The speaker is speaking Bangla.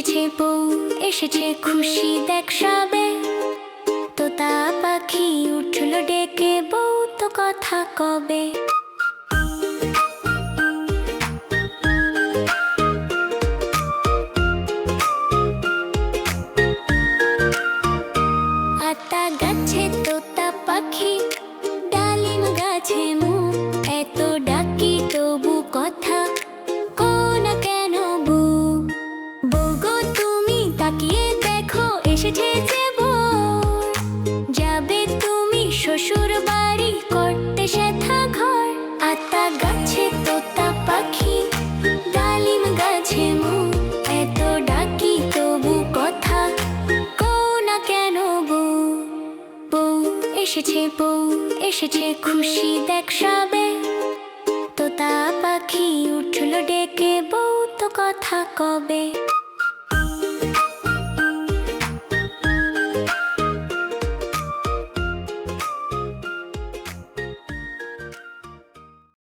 এসেছে বউ, এসেছে খুশি দেখ সবে। তোতা পাখি উঠল ডেকে, বউ তো কথা কবে। আতা গাছে তোতা পাখি, ডালিম গাছে মুখ, এত ডাকি তবু কথা কোনা কেন বউ। বউ গো তুমি তাকিয়ে দেখো, এসেছে যে বউ। যাবে তুমি শ্বশুর বাড়ি, করতে সেথা ঘর। আতা গাছে তোতা পাখি, ডালিম গাছে মুখ, এত ডাকি তবু কথা কোনা কেন বউ। বউ এসেছে বউ, এসেছে খুশি দেখ সবে। তোতা পাখি উঠল ডেকে, বউ তো কথা কবে।